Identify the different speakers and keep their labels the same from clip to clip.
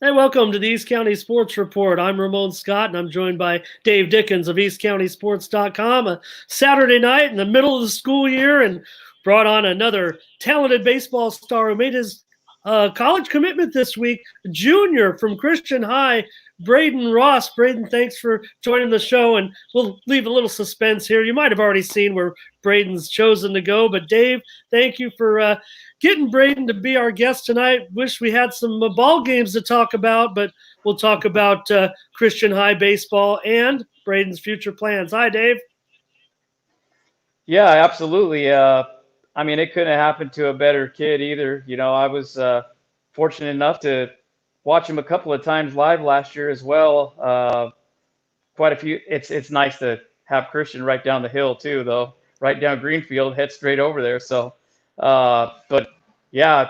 Speaker 1: Hey, welcome to the East County Sports Report. I'm Ramon Scott, and I'm joined by Dave Dickens of EastCountySports.com. A Saturday night in the middle of the school year, and brought on another talented baseball star who made his college commitment this week, junior from Christian High, BRAEDEN Ross. BRAEDEN, thanks for joining the show, and we'll leave a little suspense here. You might have already seen where BRAEDEN's chosen to go, but Dave, thank you for getting BRAEDEN to be our guest tonight. Wish we had some ball games to talk about, but we'll talk about Christian High baseball and BRAEDEN's future plans. Hi, Dave.
Speaker 2: Yeah, absolutely. I mean, it couldn't have happened to a better kid either. I was fortunate enough to watch him a couple of times live last year as well. Quite a few. It's nice to have Christian right down the hill too, though. Right down Greenfield, head straight over there. So, but yeah,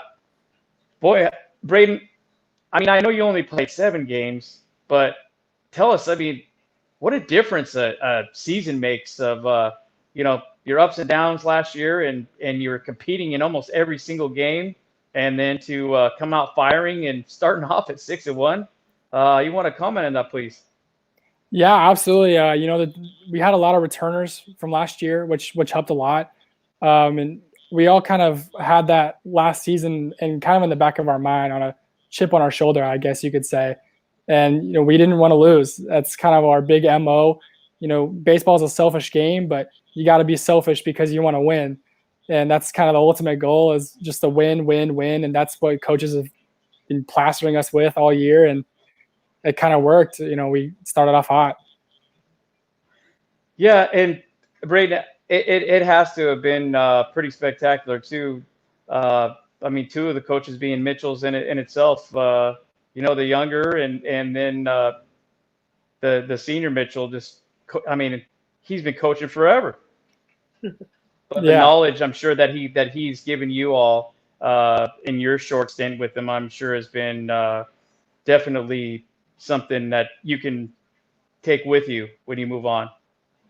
Speaker 2: boy, Braden. I mean, I know you only played 7 games, but tell us. I mean, what a difference a season makes of your ups and downs last year, and you were competing in almost every single game, and then to come out firing and starting off at 6-1. You want to comment on that, please?
Speaker 3: Yeah, absolutely. We had a lot of returners from last year, which helped a lot, and we all kind of had that last season and kind of in the back of our mind on a chip on our shoulder, I guess you could say. And we didn't want to lose. That's kind of our big MO. Baseball is a selfish game, but you got to be selfish because you want to win, and that's kind of the ultimate goal is just to win, win, win, and that's what coaches have been plastering us with all year, and it kind of worked. We started off hot.
Speaker 2: Yeah, and Braden, it has to have been pretty spectacular too. I mean, two of the coaches being Mitchell's in itself. The younger and then the senior Mitchell. I mean, he's been coaching forever. But the knowledge, I'm sure that he's given you all in your short stint with him, I'm sure has been definitely something that you can take with you when you move on.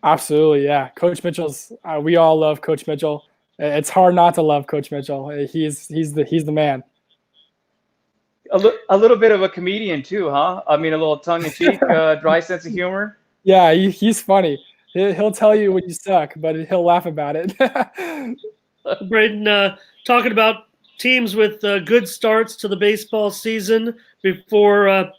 Speaker 3: Absolutely, yeah. Coach Mitchell's. We all love Coach Mitchell. It's hard not to love Coach Mitchell. He's the man.
Speaker 2: A little bit of a comedian too, huh? I mean, a little tongue-in-cheek, dry sense of humor.
Speaker 3: Yeah, he's funny. He'll tell you when you suck, but he'll laugh about it.
Speaker 1: BRAEDEN, talking about teams with good starts to the baseball season before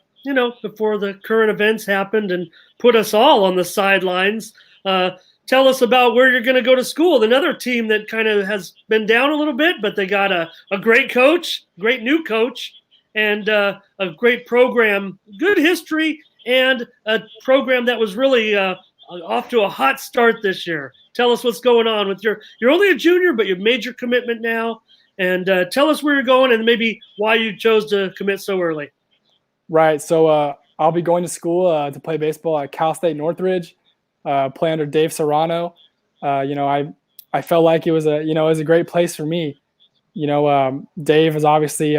Speaker 1: before the current events happened and put us all on the sidelines. Tell us about where you're going to go to school. Another team that kind of has been down a little bit, but they got a great coach, great new coach, and a great program, good history, and a program that was really off to a hot start this year. Tell us what's going on with you're only a junior, but you've made your commitment now. And tell us where you're going and maybe why you chose to commit so early.
Speaker 3: Right. So I'll be going to school to play baseball at Cal State Northridge, play under Dave Serrano. I felt like it was a great place for me. Dave is obviously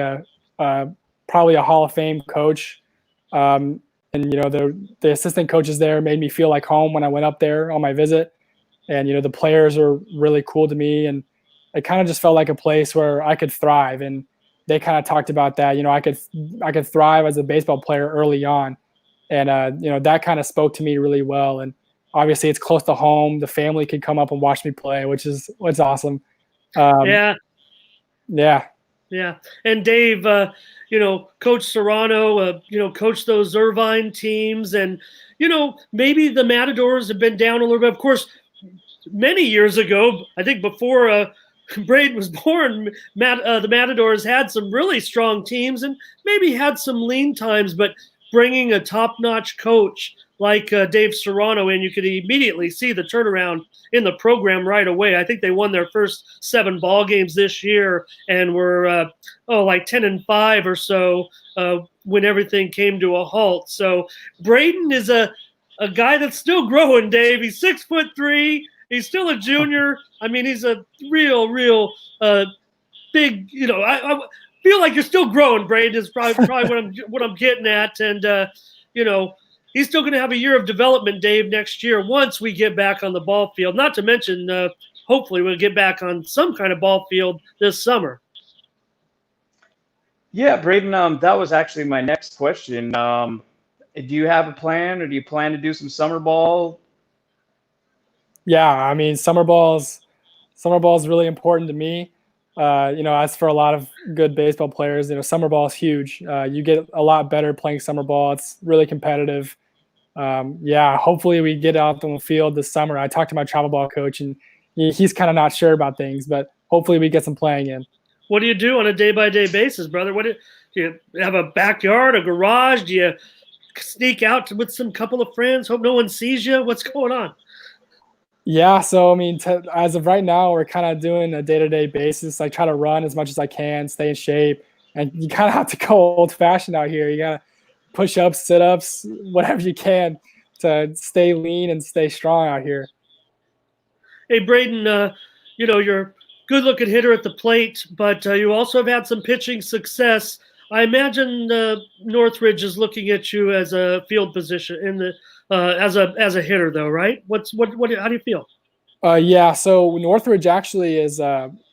Speaker 3: probably a Hall of Fame coach. And the assistant coaches there made me feel like home when I went up there on my visit. And the players were really cool to me, and it kind of just felt like a place where I could thrive. And they kind of talked about that. I could thrive as a baseball player early on, and that kind of spoke to me really well. And obviously, it's close to home. The family could come up and watch me play, which is awesome.
Speaker 1: Yeah. And Dave, Coach Serrano, coached those Irvine teams, and maybe the Matadors have been down a little bit. Of course, many years ago, I think before BRAEDEN was born, the Matadors had some really strong teams and maybe had some lean times, but bringing a top-notch coach like Dave Serrano in, you could immediately see the turnaround in the program right away. I think they won their first 7 ball games this year and were like 10-5 or so when everything came to a halt. So BRAEDEN is a guy that's still growing, Dave. He's 6'3". He's still a junior. I mean, he's a real big. I feel like you're still growing, BRAEDEN. Is probably what I'm getting at, and he's still going to have a year of development, Dave, next year once we get back on the ball field. Not to mention, hopefully, we'll get back on some kind of ball field this summer.
Speaker 2: Yeah, Braden, that was actually my next question. Do you have a plan, or do you plan to do some summer ball?
Speaker 3: Yeah, I mean, summer ball is really important to me. As for a lot of good baseball players, summer ball is huge. You get a lot better playing summer ball. It's really competitive. Yeah, hopefully we get out on the field this summer. I talked to my travel ball coach, and he's kind of not sure about things, but hopefully we get some playing in.
Speaker 1: What do you do on a day-by-day basis, brother? Do you have a backyard, a garage? Do you sneak out with some couple of friends? Hope no one sees you. What's going on?
Speaker 3: Yeah, so I mean, as of right now, we're kind of doing a day-to-day basis. I try to run as much as I can, stay in shape, and you kind of have to go old-fashioned out here. You gotta push-ups, sit-ups, whatever you can to stay lean and stay strong out here.
Speaker 1: Hey, Braden, you're a good-looking hitter at the plate, but you also have had some pitching success. I imagine Northridge is looking at you as a field position in the as a hitter, though, right? How do you feel?
Speaker 3: Yeah, so Northridge actually is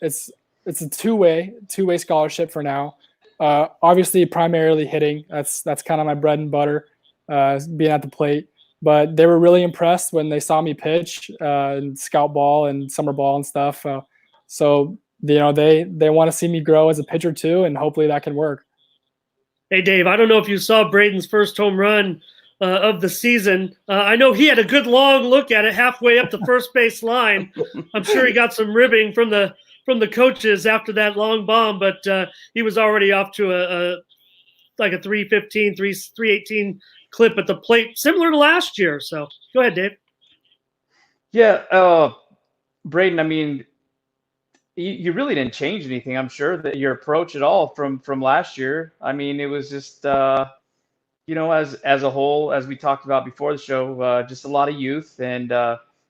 Speaker 3: it's a two-way scholarship for now. Obviously, primarily hitting. That's kind of my bread and butter, being at the plate. But they were really impressed when they saw me pitch in scout ball and summer ball and stuff. So they want to see me grow as a pitcher too, and hopefully that can work.
Speaker 1: Hey, Dave, I don't know if you saw Braden's first home run of the season. I know he had a good long look at it halfway up the first base line. I'm sure he got some ribbing from the coaches after that long bomb, but he was already off to a 315, 318 clip at the plate, similar to last year. So go ahead, Dave.
Speaker 2: Yeah, Braden, I mean, you really didn't change anything. I'm sure that your approach at all from last year. I mean, it was just as a whole, as we talked about before the show, just a lot of youth and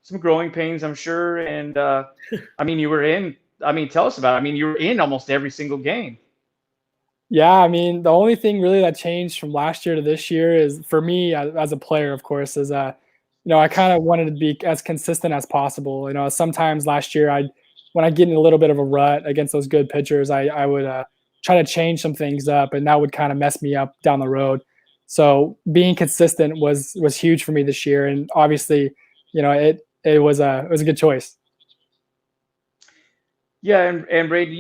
Speaker 2: some growing pains, I'm sure. And I mean, you were in. I mean, tell us about it. I mean, you were in almost every single game.
Speaker 3: Yeah, I mean, the only thing really that changed from last year to this year is for me as a player, of course, is I kind of wanted to be as consistent as possible. Sometimes last year when I get in a little bit of a rut against those good pitchers, I would try to change some things up, and that would kind of mess me up down the road. So being consistent was huge for me this year, and obviously, it was a good choice.
Speaker 2: Yeah, and Braden,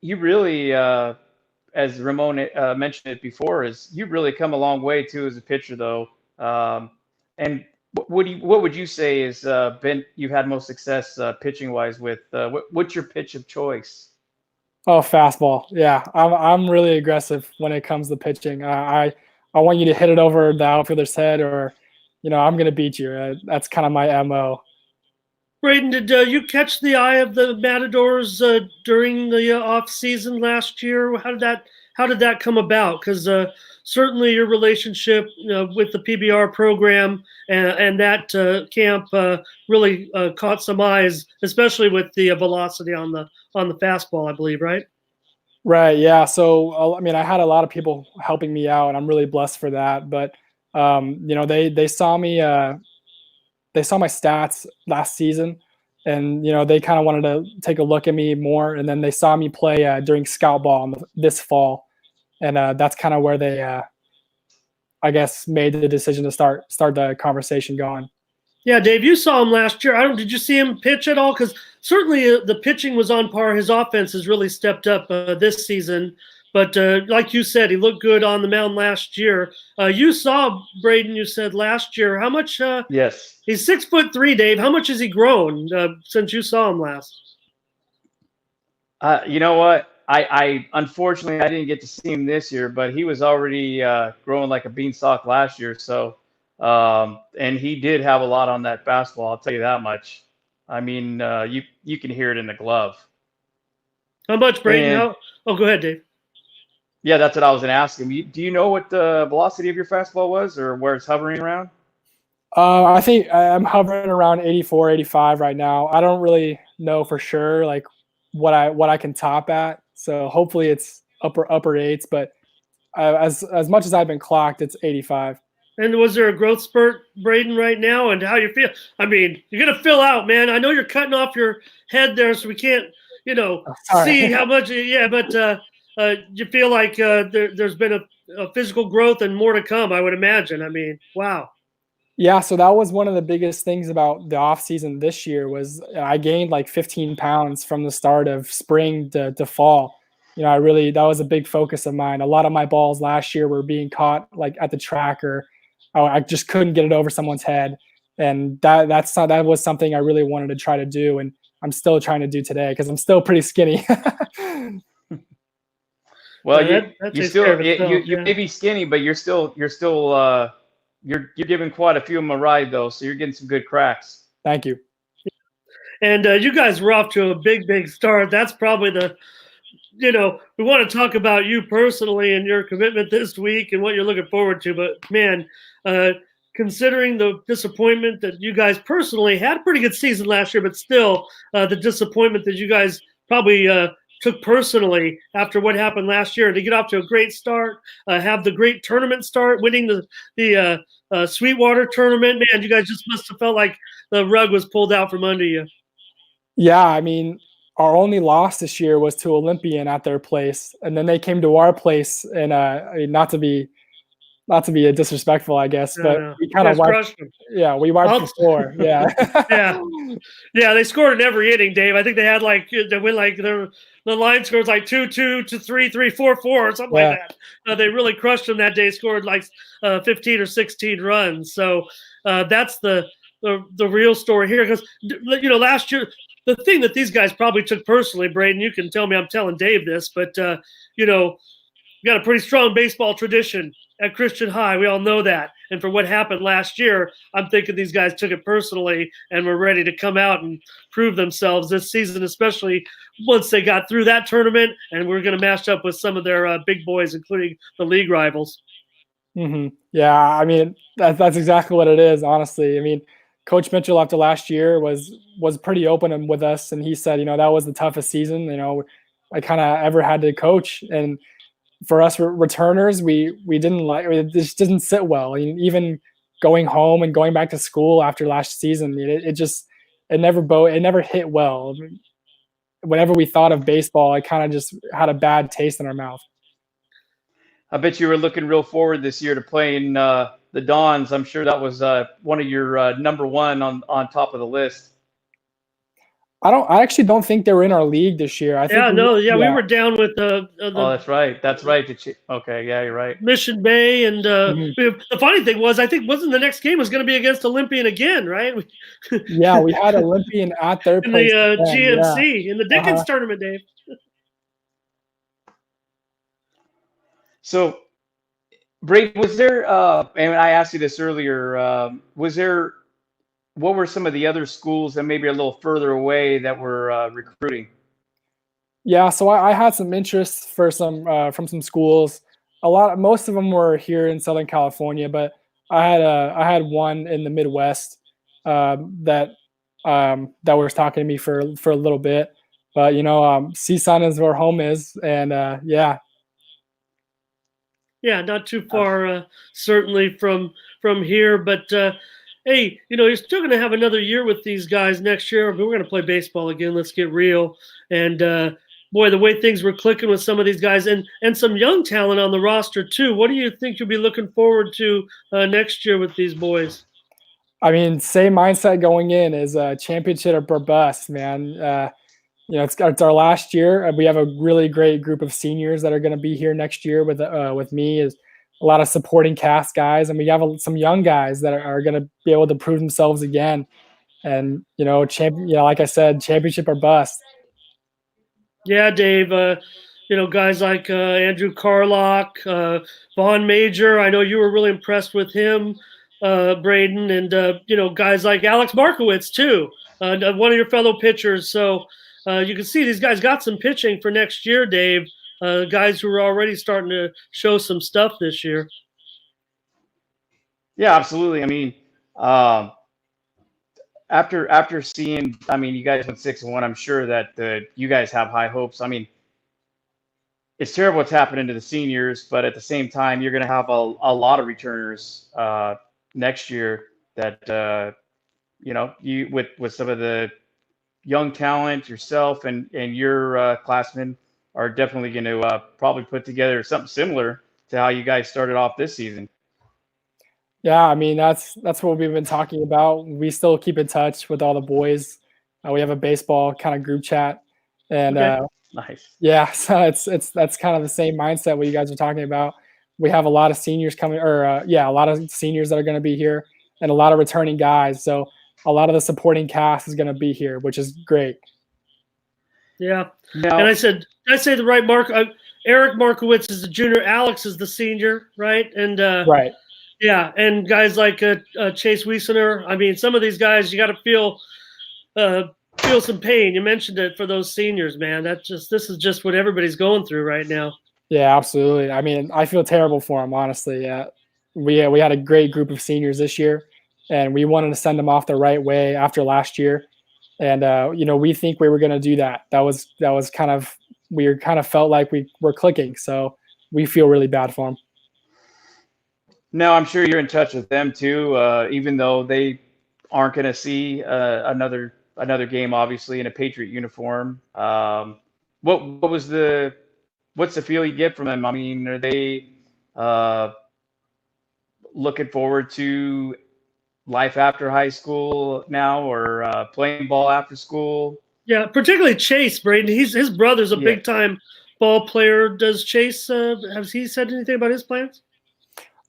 Speaker 2: you really, as Ramon mentioned it before, is you've really come a long way too as a pitcher, though. And what would you say is been you've had most success pitching wise with? What's your pitch of choice?
Speaker 3: Oh, fastball. Yeah, I'm really aggressive when it comes to pitching. I want you to hit it over the outfielder's head, or I'm gonna beat you. That's kind of my MO.
Speaker 1: Braden, did you catch the eye of the Matadors during the off season last year? How did that come about? Because certainly your relationship with the PBR program and that camp really caught some eyes, especially with the velocity on the fastball, I believe, right?
Speaker 3: Right. Yeah. So I mean, I had a lot of people helping me out, and I'm really blessed for that. But they saw me. They saw my stats last season, and they kind of wanted to take a look at me more. And then they saw me play during scout ball this fall, and that's kind of where they, I guess, made the decision to start the conversation going.
Speaker 1: Yeah, Dave, you saw him last year. Did you see him pitch at all? Because certainly the pitching was on par. His offense has really stepped up this season. But like you said, he looked good on the mound last year. You saw Braden. You said last year. How much?
Speaker 2: Yes.
Speaker 1: He's 6'3", Dave. How much has he grown since you saw him last?
Speaker 2: You know what? I unfortunately I didn't get to see him this year, but he was already growing like a beanstalk last year. So, and he did have a lot on that fastball. I'll tell you that much. I mean, you can hear it in the glove.
Speaker 1: How much, Braden?
Speaker 2: And,
Speaker 1: Oh, go ahead, Dave.
Speaker 2: Yeah, that's what I was going to ask him. Do you know what the velocity of your fastball was, or where it's hovering around?
Speaker 3: I think I'm hovering around 84, 85 right now. I don't really know for sure, like what I can top at. So hopefully it's upper eights, but as much as I've been clocked, it's 85.
Speaker 1: And was there a growth spurt, Braden, right now? And how you feel? I mean, you're gonna fill out, man. I know you're cutting off your head there, so we can't, see how much. Yeah, but you feel like there's been a physical growth and more to come, I would imagine. I mean, wow.
Speaker 3: Yeah, so that was one of the biggest things about the off season this year was I gained like 15 pounds from the start of spring to fall. I really that was a big focus of mine. A lot of my balls last year were being caught like at the track or I just couldn't get it over someone's head, and that was something I really wanted to try to do, and I'm still trying to do today because I'm still pretty skinny.
Speaker 2: Well,
Speaker 1: That
Speaker 2: you
Speaker 1: takes care
Speaker 2: still
Speaker 1: of itself.
Speaker 2: you may be skinny, but you're giving quite a few of them a ride though, so you're getting some good cracks.
Speaker 3: Thank you.
Speaker 1: And you guys were off to a big start. That's probably we want to talk about you personally and your commitment this week and what you're looking forward to. But man, considering the disappointment that you guys personally had a pretty good season last year, but still the disappointment that you guys probably took personally after what happened last year, to get off to a great start, have the great tournament start, winning the Sweetwater tournament. Man, you guys just must have felt like the rug was pulled out from under you.
Speaker 3: Yeah, I mean, our only loss this year was to Olympian at their place, and then they came to our place. And I mean, not to be disrespectful, I guess, but
Speaker 1: No.
Speaker 3: we
Speaker 1: You
Speaker 3: kind of
Speaker 1: guys
Speaker 3: wiped.
Speaker 1: crushed them.
Speaker 3: Yeah, we wiped the floor. Yeah.
Speaker 1: Yeah. Yeah, they scored in every inning, Dave. I think they had they win like the line scores like 2-2 to 3-3, 4-4, or something
Speaker 3: Yeah.
Speaker 1: like that. They really crushed them that day. Scored like 15 or 16 runs. So that's the real story here. Because last year, the thing that these guys probably took personally, Braden, you can tell me I'm telling Dave this, but we got a pretty strong baseball tradition at Christian High. We all know that. And for what happened last year, I'm thinking these guys took it personally and were ready to come out and prove themselves this season, especially once they got through that tournament and we're going to match up with some of their big boys, including the league rivals.
Speaker 3: Yeah, I mean, that's exactly what it is, honestly. I mean, Coach Mitchell after last year was pretty open with us, and he said, that was the toughest season, I kind of ever had to coach. And for us returners, we didn't like it. Just didn't sit well. I mean, even going home and going back to school after last season, it never hit well. Whenever we thought of baseball, it kind of just had a bad taste in our mouth.
Speaker 2: I bet you were looking real forward this year to playing the Dons. I'm sure that was one of your number one on top of the list.
Speaker 3: I actually don't think they were in our league this year. I think
Speaker 1: we were down with
Speaker 2: oh, that's right. That's right. Okay, yeah, you're right.
Speaker 1: Mission Bay, and the funny thing was, I think wasn't the next game was going to be against Olympian again, right?
Speaker 3: Yeah, we had Olympian at their
Speaker 1: in
Speaker 3: place
Speaker 1: the
Speaker 3: again,
Speaker 1: GNC in the Dickens tournament, Dave.
Speaker 2: So, Brady, was there? And I asked you this earlier. What were some of the other schools that maybe a little further away that were recruiting?
Speaker 3: Yeah, so I had some interest for from some schools. Most of them were here in Southern California, but I had one in the Midwest that was talking to me for a little bit. But CSUN is where home is, and yeah.
Speaker 1: Yeah, not too far, certainly from here. But hey, you're still going to have another year with these guys next year. But we're going to play baseball again. Let's get real. And boy, the way things were clicking with some of these guys and some young talent on the roster too. What do you think you'll be looking forward to next year with these boys?
Speaker 3: I mean, same mindset going in is championship or bust, man. It's our last year. We have a really great group of seniors that are going to be here next year with me. Is a lot of supporting cast guys, and we have some young guys that are going to be able to prove themselves again. And like I said, championship or bust.
Speaker 1: Yeah, Dave. Guys like Andrew Carlock, Vaughn Major. I know you were really impressed with him, Braden, and guys like Alex Markowitz too, one of your fellow pitchers. So you can see these guys got some pitching for next year, Dave. Guys who are already starting to show some stuff this year.
Speaker 2: Yeah, absolutely. I mean, after seeing, you guys went 6-1. I'm sure that you guys have high hopes. I mean, it's terrible what's happening to the seniors, but at the same time, you're going to have a lot of returners next year that you with some of the young talent yourself and your classmen. are definitely going to probably put together something similar to how you guys started off this season.
Speaker 3: Yeah, I mean that's what we've been talking about. We still keep in touch with all the boys. We have a baseball kind of group chat, and
Speaker 1: Okay.
Speaker 2: Nice.
Speaker 3: yeah, so that's kind of the same mindset what you guys are talking about. We have a lot of seniors coming, or a lot of seniors that are going to be here, and a lot of returning guys. So a lot of the supporting cast is going to be here, which is great.
Speaker 1: Yeah.
Speaker 2: Now,
Speaker 1: And I say the right mark. Eric Markowitz is the junior. Alex is the senior, right? And
Speaker 3: Right.
Speaker 1: yeah, and guys like Chase Wiesener. I mean, some of these guys you got to feel some pain. You mentioned it for those seniors, man. This is just what everybody's going through right now.
Speaker 3: Yeah, absolutely. I mean, I feel terrible for them, honestly. Yeah, we had a great group of seniors this year, and we wanted to send them off the right way after last year. And we think we were going to do that. That was kind of we kind of felt like we were clicking. So we feel really bad for them.
Speaker 2: now I'm sure you're in touch with them too, even though they aren't going to see another game, obviously, in a Patriot uniform. What's the feel you get from them? I mean, are they uh, looking forward to life after high school now, or playing ball after school?
Speaker 1: Yeah, particularly Chase, Braden. His brother's a
Speaker 2: Yeah.
Speaker 1: big time ball player. Does Chase has he said anything about his plans?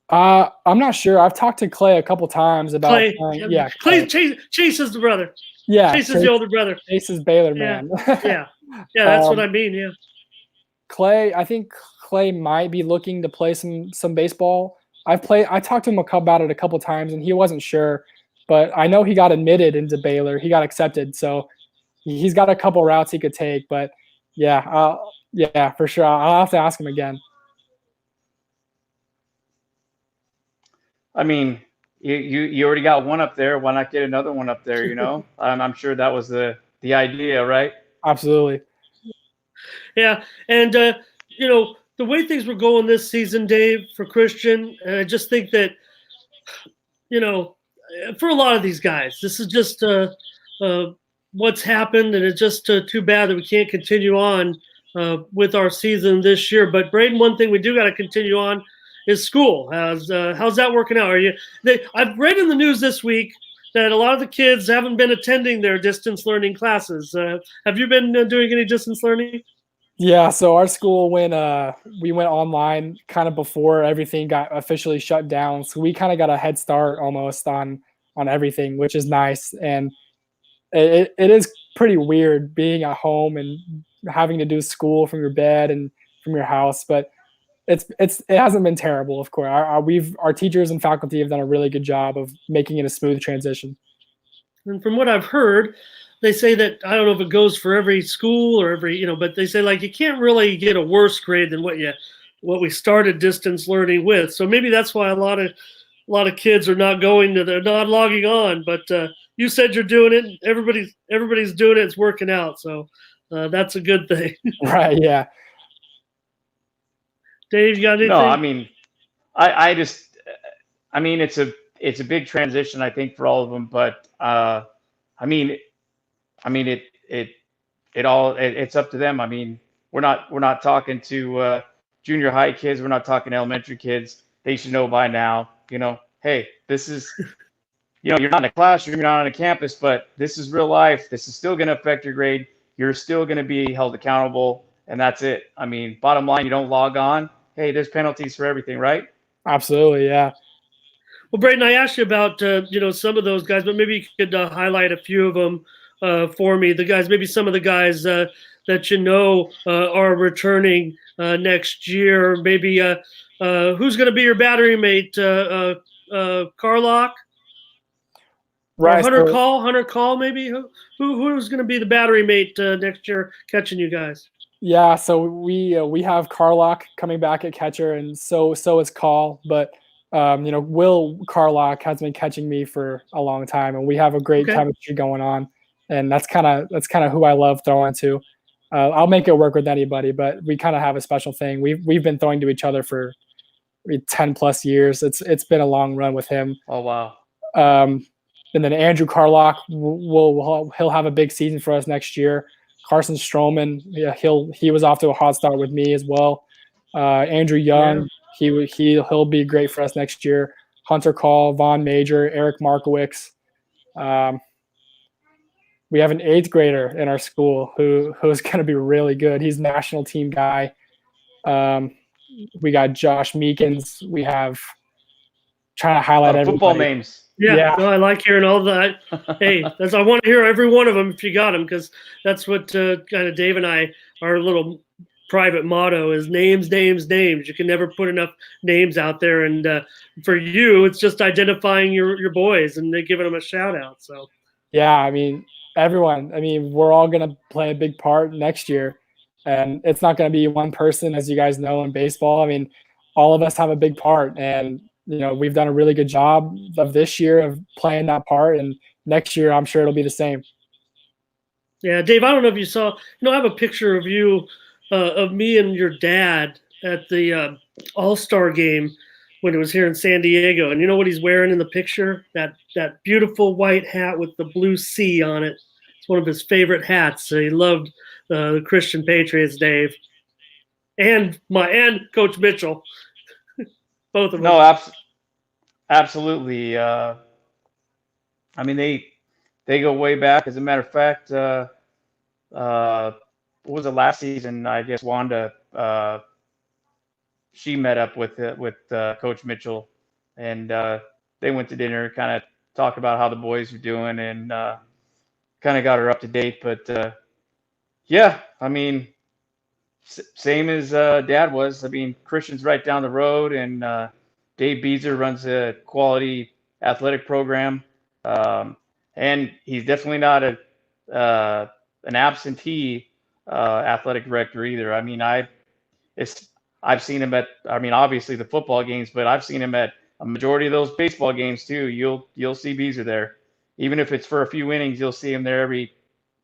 Speaker 3: I'm not sure. I've talked to Clay a couple times about
Speaker 1: Clay.
Speaker 3: yeah,
Speaker 1: Clay. Chase is the brother.
Speaker 3: yeah.
Speaker 1: Chase is the older brother.
Speaker 3: Chase is Baylor
Speaker 1: Yeah.
Speaker 3: man.
Speaker 1: Yeah. Yeah, that's what I mean. Yeah.
Speaker 3: Clay, I think Clay might be looking to play some baseball. I talked to him about it a couple times, and he wasn't sure, but I know he got admitted into Baylor. He got accepted, so he's got a couple routes he could take. But yeah, for sure. I'll have to ask him again.
Speaker 2: I mean, you already got one up there. Why not get another one up there? You know, I'm sure that was the idea, right?
Speaker 3: Absolutely.
Speaker 1: Yeah, and the way things were going this season, Dave, for Christian, I just think that for a lot of these guys, this is just what's happened, and it's just too bad that we can't continue on with our season this year. But Braden, one thing we do got to continue on is school. How's that working out? I've read in the news this week that a lot of the kids haven't been attending their distance learning classes. Have you been doing any distance learning?
Speaker 3: Yeah, so our school we went online kind of before everything got officially shut down. So we kind of got a head start almost on everything, which is nice. And it is pretty weird being at home and having to do school from your bed and from your house, but it hasn't been terrible, of course. Our teachers and faculty have done a really good job of making it a smooth transition.
Speaker 1: And from what I've heard, they say that, I don't know if it goes for every school or every, but they say like you can't really get a worse grade than what we started distance learning with. So maybe that's why a lot of kids are not they're not logging on. But you said you're doing it. Everybody's doing it. It's working out. So that's a good thing.
Speaker 3: Right. Yeah.
Speaker 1: Dave, you got anything?
Speaker 2: No, I mean, I mean, it's a big transition, I think, for all of them. But it's up to them. I mean, we're not talking to junior high kids. We're not talking elementary kids. They should know by now. Hey, this is, you're not in a classroom, you're not on a campus, but this is real life. This is still going to affect your grade. You're still going to be held accountable, and that's it. I mean, bottom line, you don't log on. Hey, there's penalties for everything, right?
Speaker 3: Absolutely, yeah.
Speaker 1: Well, Braden, I asked you about some of those guys, but maybe you could highlight a few of them for me. Maybe some of the guys that are returning next year. Maybe who's going to be your battery mate? Carlock,
Speaker 3: right?
Speaker 1: Or Hunter Call, maybe. Who's going to be the battery mate next year, catching you guys?
Speaker 3: Yeah, so we have Carlock coming back at catcher, and so is Call, but. Will Carlock has been catching me for a long time, and we have a great chemistry going on, and that's kind of who I love throwing to. I'll make it work with anybody, but we kind of have a special thing. We've been throwing to each other for 10 plus years. It's been a long run with him.
Speaker 2: Oh wow.
Speaker 3: And then Andrew Carlock he'll have a big season for us next year. Carson Stroman, yeah, he was off to a hot start with me as well. Andrew Young, he'll be great for us next year. Hunter Call, Von Major, Eric Markowicz. We have an 8th grader in our school who's going to be really good. He's a national team guy. We got Josh Meekins. We have trying to highlight
Speaker 2: football
Speaker 3: everybody.
Speaker 2: names.
Speaker 1: Yeah, no, I like hearing all that. Hey, I want to hear every one of them if you got them, because that's what kind of Dave and I, our little private motto is names, names, names. You can never put enough names out there, and for you, it's just identifying your boys and giving them a shout out. So
Speaker 3: yeah, I mean everyone. I mean we're all gonna play a big part next year, and it's not gonna be one person, as you guys know in baseball. I mean, all of us have a big part, and we've done a really good job of this year of playing that part, and next year I'm sure it'll be the same.
Speaker 1: Yeah, Dave, I don't know if you saw, I have a picture of you, of me and your dad at the All-Star game when it was here in San Diego. And you know what he's wearing in the picture? That beautiful white hat with the blue C on it. It's one of his favorite hats. He loved the Christian Patriots, Dave. And Coach Mitchell. Both of them.
Speaker 2: No, absolutely. I mean, they go way back. As a matter of fact, what was it last season? I guess Wanda, she met up with Coach Mitchell, and they went to dinner, kind of talked about how the boys were doing, and kind of got her up to date. But yeah, I mean, same as Dad was. I mean, Christian's right down the road, and Dave Beezer runs a quality athletic program, and he's definitely not an absentee athletic director either. I mean, I've seen him at, I mean, obviously the football games, but I've seen him at a majority of those baseball games too. You'll see Beezer there, even if it's for a few innings. You'll see him there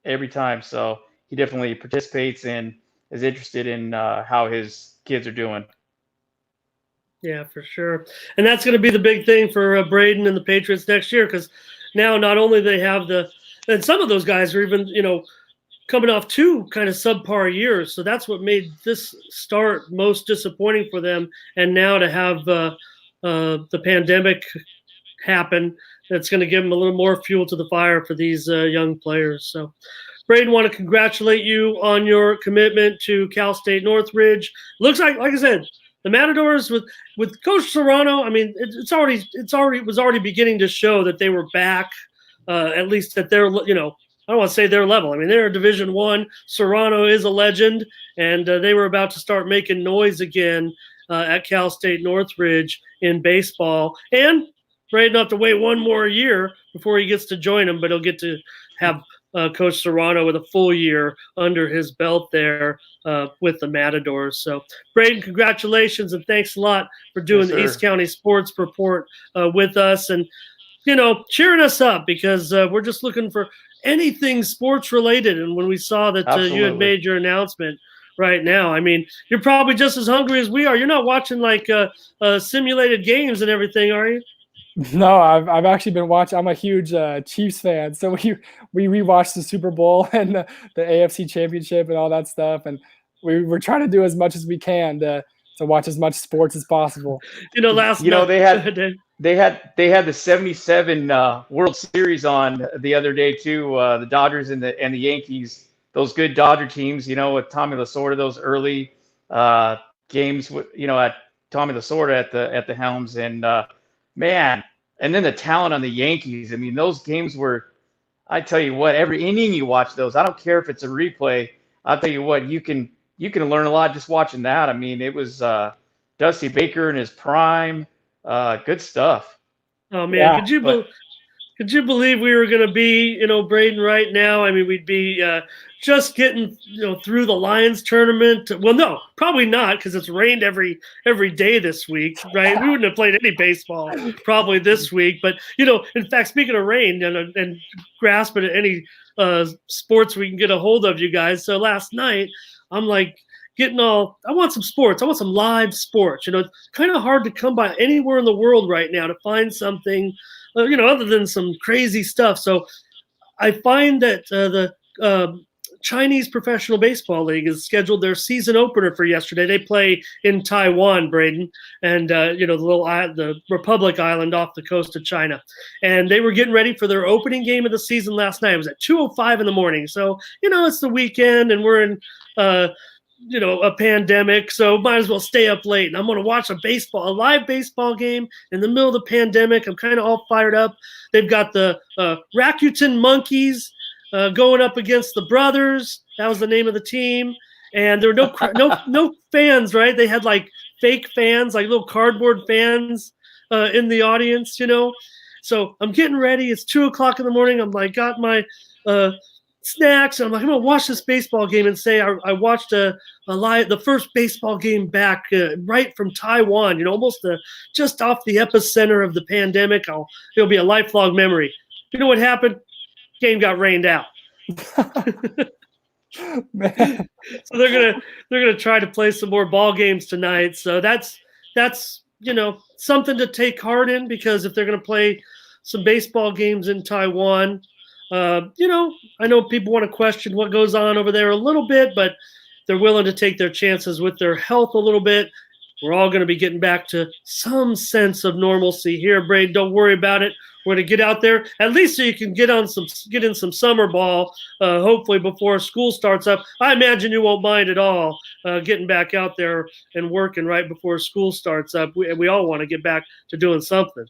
Speaker 2: every time. So he definitely participates and is interested in how his kids are doing.
Speaker 1: Yeah, for sure. And that's going to be the big thing for Braeden and the Patriots next year, because now not only they have and some of those guys are even, coming off 2 kind of subpar years. So that's what made this start most disappointing for them. And now to have the pandemic happen, that's going to give them a little more fuel to the fire for these young players. So Braeden, want to congratulate you on your commitment to Cal State Northridge. Looks like I said, the Matadors with Coach Serrano. I mean, it was already beginning to show that they were back, at least at their, I don't want to say their level. I mean, they're a Division I. Serrano is a legend, and they were about to start making noise again at Cal State Northridge in baseball. And Braeden will have to wait one more year before he gets to join them, but he'll get to have Coach Serrano with a full year under his belt there with the Matadors. So, Braeden, congratulations, and thanks a lot for doing the East County Sports Report with us, and cheering us up, because we're just looking for anything sports related. And when we saw that you had made your announcement right now, I mean, you're probably just as hungry as we are. You're not watching like simulated games and everything, are you?
Speaker 3: No, I've actually been watching. I'm a huge Chiefs fan, so we rewatched the Super Bowl and the AFC Championship and all that stuff, and we're trying to do as much as we can to watch as much sports as possible.
Speaker 2: They had the '77 World Series on the other day too. The Dodgers and the Yankees, those good Dodger teams, with Tommy Lasorda, those early games, at Tommy Lasorda at the helms, and man, and then the talent on the Yankees. I mean, those games were, I tell you what, every inning you watch those. I don't care if it's a replay. I'll tell you what, you can learn a lot just watching that. I mean, it was Dusty Baker in his prime. Good stuff.
Speaker 1: Oh man, yeah, could you believe we were going to be, Braeden, right now? I mean, we'd be just getting, through the Lions tournament. Well, no, probably not, because it's rained every day this week, right? We wouldn't have played any baseball probably this week. But, in fact, speaking of rain and grasping at any sports we can get a hold of, you guys. So last night, I'm like, I want some sports. I want some live sports. It's kind of hard to come by anywhere in the world right now to find something, other than some crazy stuff. So I find that the Chinese Professional Baseball League has scheduled their season opener for yesterday. They play in Taiwan, Braden, and the Republic Island off the coast of China. And they were getting ready for their opening game of the season last night. It was at 2:05 in the morning. So, it's the weekend and we're in a pandemic, so might as well stay up late. And I'm going to watch a live baseball game in the middle of the pandemic. I'm kind of all fired up. They've got the Rakuten Monkeys going up against the Brothers. That was the name of the team. And there were no fans, right? They had like fake fans, like little cardboard fans in the audience, So I'm getting ready. It's 2:00 in the morning. I'm like, got my snacks. And I'm like, I'm gonna watch this baseball game and say I watched the first baseball game back right from Taiwan. Almost just off the epicenter of the pandemic. It'll be a lifelong memory. You know what happened? Game got rained out.
Speaker 3: Man.
Speaker 1: So they're gonna try to play some more ball games tonight. So that's something to take heart in, because if they're gonna play some baseball games in Taiwan, I know people want to question what goes on over there a little bit, but they're willing to take their chances with their health a little bit. We're all going to be getting back to some sense of normalcy here, Braden. Don't worry about it. We're going to get out there at least so you can get in some summer ball, hopefully before school starts up. I imagine you won't mind at all getting back out there and working right before school starts up. We all want to get back to doing something.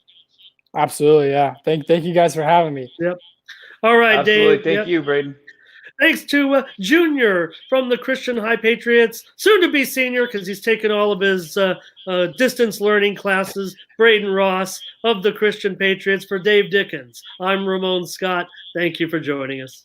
Speaker 3: Absolutely, yeah. Thank you guys for having me.
Speaker 1: Yep. All right,
Speaker 2: Absolutely.
Speaker 1: Dave.
Speaker 2: Thank you, Braden.
Speaker 1: Thanks to Junior from the Christian High Patriots, soon to be senior because he's taken all of his distance learning classes. Braeden Ross of the Christian Patriots. For Dave Dickens, I'm Ramon Scott. Thank you for joining us.